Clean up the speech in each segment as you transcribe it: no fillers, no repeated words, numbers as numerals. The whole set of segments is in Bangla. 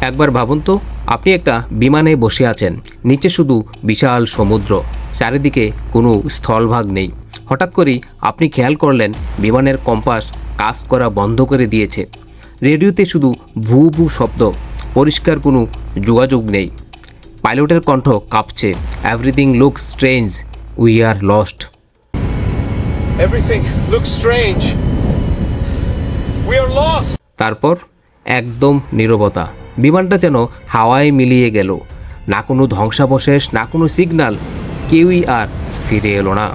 একবার ভাবুন তো, আপনি একটা বিমানে বসে আছেন, নিচে শুধু বিশাল সমুদ্র, চারিদিকে কোনো স্থলভাগ নেই। হঠাৎ করেই আপনি খেয়াল করলেন বিমানের কম্পাস কাজ করা বন্ধ করে দিয়েছে। রেডিওতে শুধু ভু ভু শব্দ, পরিষ্কার কোনো যোগাযোগ নেই। পাইলটের কণ্ঠ কাঁপছে, everything looks strange, we are lost. Everything looks strange. We are lost. তারপর একদম নীরবতা। বিমানটা যেন হাওয়ায় মিলিয়ে গেল। না কোনো ধ্বংসাবশেষ, না কোনো সিগন্যাল, কেউই আর ফিরে এলো না।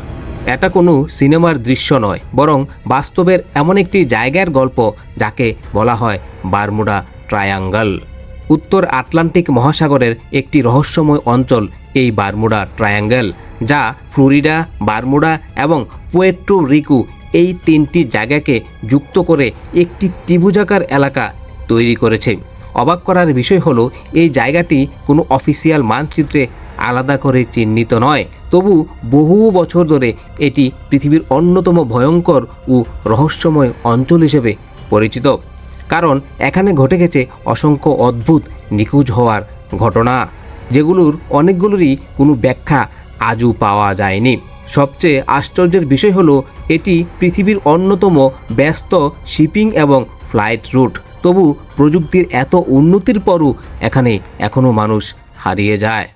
এটা কোনো সিনেমার দৃশ্য নয়, বরং বাস্তবের এমন একটি জায়গার গল্প যাকে বলা হয় বারমুডা ট্রায়াঙ্গল। উত্তর আটলান্টিক মহাসাগরের একটি রহস্যময় অঞ্চল এই বারমুডা ট্রায়াঙ্গল, যা ফ্লোরিডা, বারমুডা এবং পুয়ের্টো রিকো এই তিনটি জায়গাকে যুক্ত করে একটি ত্রিভুজাকার এলাকা তৈরি করেছে। অবাক করার বিষয় হলো এই জায়গাটি কোনো অফিসিয়াল মানচিত্রে আলাদা করে চিহ্নিত নয়, তবু বহু বছর ধরে এটি পৃথিবীর অন্যতম ভয়ঙ্কর ও রহস্যময় অঞ্চল হিসেবে পরিচিত। কারণ এখানে ঘটে গেছে অসংখ্য অদ্ভুত নিখোঁজ হওয়ার ঘটনা, যেগুলোর অনেকগুলোরই কোনো ব্যাখ্যা আজও পাওয়া যায়নি। সবচেয়ে আশ্চর্যের বিষয় হলো এটি পৃথিবীর অন্যতম ব্যস্ত শিপিং এবং ফ্লাইট রুট, তবু প্রযুক্তির এত উন্নতির পরও এখানে এখনও মানুষ হারিয়ে যায়।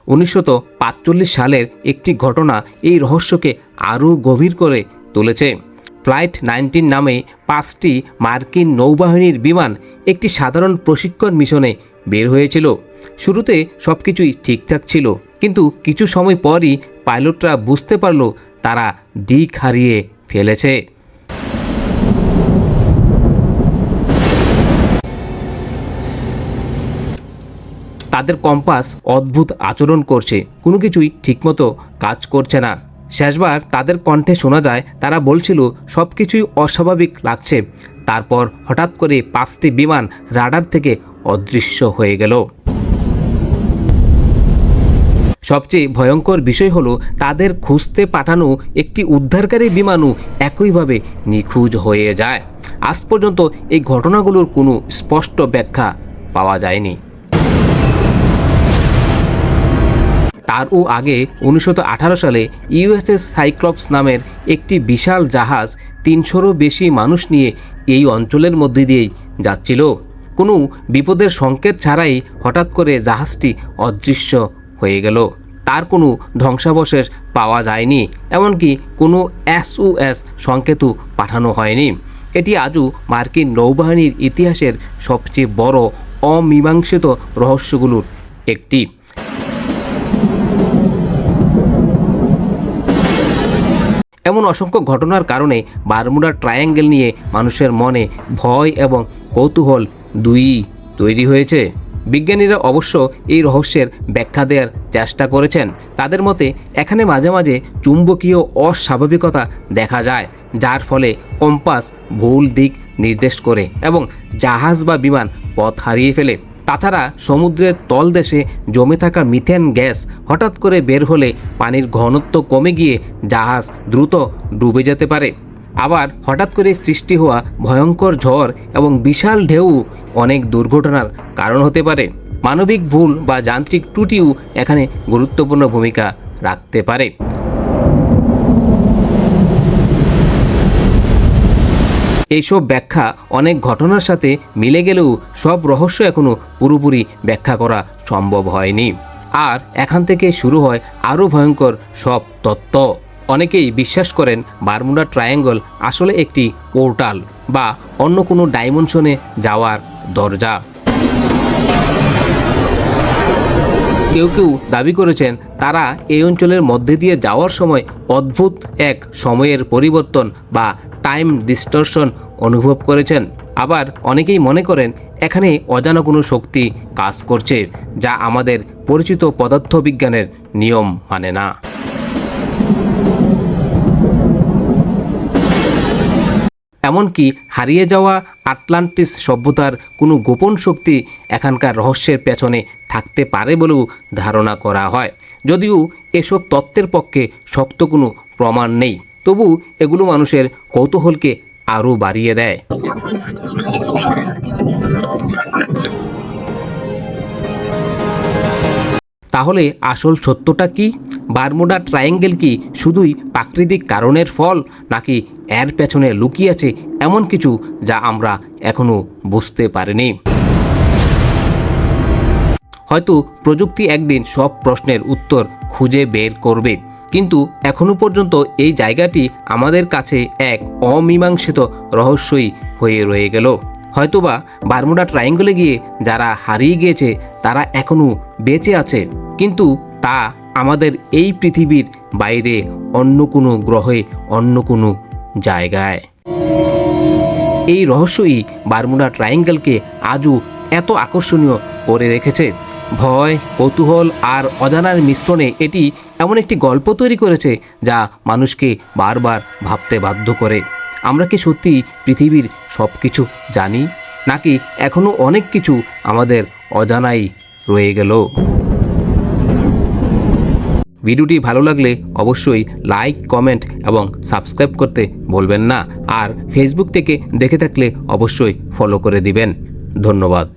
1945 সালের একটি ঘটনা এই রহস্যকে আরও গভীর করে তুলেছে। ফ্লাইট 19 নামে 5টি মার্কিন নৌবাহিনীর বিমান একটি সাধারণ প্রশিক্ষণ মিশনে বের হয়েছিল। শুরুতে সব কিছুই ঠিকঠাক ছিল, কিন্তু কিছু সময় পরই পাইলটরা বুঝতে পারল তারা দিক হারিয়ে ফেলেছে। তাদের কম্পাস অদ্ভুত আচরণ করছে, কোনো কিছুই ঠিকমতো কাজ করছে না। শেষবার তাদের কণ্ঠে শোনা যায় তারা বলছিল সব কিছুই অস্বাভাবিক লাগছে। তারপর হঠাৎ করে 5টি বিমান রাডার থেকে অদৃশ্য হয়ে গেল। সবচেয়ে ভয়ঙ্কর বিষয় হলো তাদের খুঁজতে পাঠানো একটি উদ্ধারকারী বিমানও একইভাবে নিখোঁজ হয়ে যায়। আজ পর্যন্ত এই ঘটনাগুলোর কোনো স্পষ্ট ব্যাখ্যা পাওয়া যায়নি। তারও আগে 1918 সালে ইউএসএস সাইক্লপস নামের একটি বিশাল জাহাজ 300রও বেশি মানুষ নিয়ে এই অঞ্চলের মধ্যে দিয়েই যাচ্ছিল। কোনো বিপদের সংকেত ছাড়াই হঠাৎ করে জাহাজটি অদৃশ্য হয়ে গেল। তার কোনো ধ্বংসাবশেষ পাওয়া যায়নি, এমনকি কোনো SOS সংকেতও পাঠানো হয়নি। এটি আজও মার্কিন নৌবাহিনীর ইতিহাসের সবচেয়ে বড় অমীমাংসিত রহস্যগুলোর একটি। এমন অসংখ্য ঘটনার কারণে বারমুডা ট্রায়াঙ্গেল নিয়ে মানুষের মনে ভয় এবং কৌতূহল দুইই তৈরি হয়েছে। বিজ্ঞানীরা অবশ্য এই রহস্যের ব্যাখ্যা দেওয়ার চেষ্টা করেছেন। তাদের মতে এখানে মাঝে মাঝে চুম্বকীয় অস্বাভাবিকতা দেখা যায়, যার ফলে কম্পাস ভুল দিক নির্দেশ করে এবং জাহাজ বা বিমান পথ হারিয়ে ফেলে। তাছাড়া সমুদ্রের তলদেশে জমে থাকা মিথেন গ্যাস হঠাৎ করে বের হলে পানির ঘনত্ব কমে গিয়ে জাহাজ দ্রুত ডুবে যেতে পারে। আবার হঠাৎ করে সৃষ্টি হওয়া ভয়ঙ্কর ঝড় এবং বিশাল ঢেউ অনেক দুর্ঘটনার কারণ হতে পারে। মানবিক ভুল বা যান্ত্রিক ত্রুটিও এখানে গুরুত্বপূর্ণ ভূমিকা রাখতে পারে। এইসব ব্যাখ্যা অনেক ঘটনার সাথে মিলে গেলেও সব রহস্য এখনও পুরোপুরি ব্যাখ্যা করা সম্ভব হয়নি। আর এখান থেকে শুরু হয় আরও ভয়ঙ্কর সব তত্ত্ব। অনেকেই বিশ্বাস করেন বারমুডা ট্রায়াঙ্গল আসলে একটি পোর্টাল বা অন্য কোনো ডাইমেনশনে যাওয়ার দরজা। কেউ কেউ দাবি করেছেন তারা এই অঞ্চলের মধ্যে দিয়ে যাওয়ার সময় অদ্ভুত এক সময়ের পরিবর্তন বা টাইম ডিস্টরশন অনুভব করেছেন। আবার অনেকেই মনে করেন এখানে অজানা কোনো শক্তি কাজ করছে, যা আমাদের পরিচিত পদার্থবিজ্ঞানের নিয়ম মানে না। এমনকি হারিয়ে যাওয়া আটলান্টিস সভ্যতার কোনো গোপন শক্তি এখানকার রহস্যের পেছনে থাকতে পারে বলেও ধারণা করা হয়। যদিও এসব তত্ত্বের পক্ষে শক্ত কোনো প্রমাণ নেই, তবু এগুলো মানুষের কৌতূহলকে আরও বাড়িয়ে দেয়। তাহলে আসল সত্যটা কি? বারমুডা ট্রায়াঙ্গেল কি শুধুই প্রাকৃতিক কারণের ফল, নাকি এর পেছনে লুকিয়ে আছে এমন কিছু যা আমরা এখনও বুঝতে পারিনি? হয়তো প্রযুক্তি একদিন সব প্রশ্নের উত্তর খুঁজে বের করবে, কিন্তু এখনো পর্যন্ত এই জায়গাটি আমাদের কাছে এক অমীমাংসিত রহস্যই হয়ে রয়ে গেল। হয়তোবা বারমুডা ট্রায়াঙ্গলে গিয়ে যারা হারিয়ে গিয়েছে তারা এখনও বেঁচে আছে, কিন্তু তা আমাদের এই পৃথিবীর বাইরে অন্য কোনো গ্রহে, অন্য কোনো জায়গায়। এই রহস্যই বারমুডা ট্রায়াঙ্গেলকে আজও এত আকর্ষণীয় করে রেখেছে। ভয়, কৌতূহল আর অজানার মিশ্রণে এটি এমন একটি গল্প তৈরি করেছে যা মানুষকে বারবার ভাবতে বাধ্য করে। আমরা কি সত্যি পৃথিবীর সব কিছু জানি, নাকি এখনও অনেক কিছু আমাদের অজানাই রয়ে গেল? ভিডিওটি ভালো লাগলে অবশ্যই লাইক, কমেন্ট এবং সাবস্ক্রাইব করতে ভুলবেন না। আর ফেসবুক থেকে দেখে থাকলে অবশ্যই ফলো করে দিবেন। ধন্যবাদ।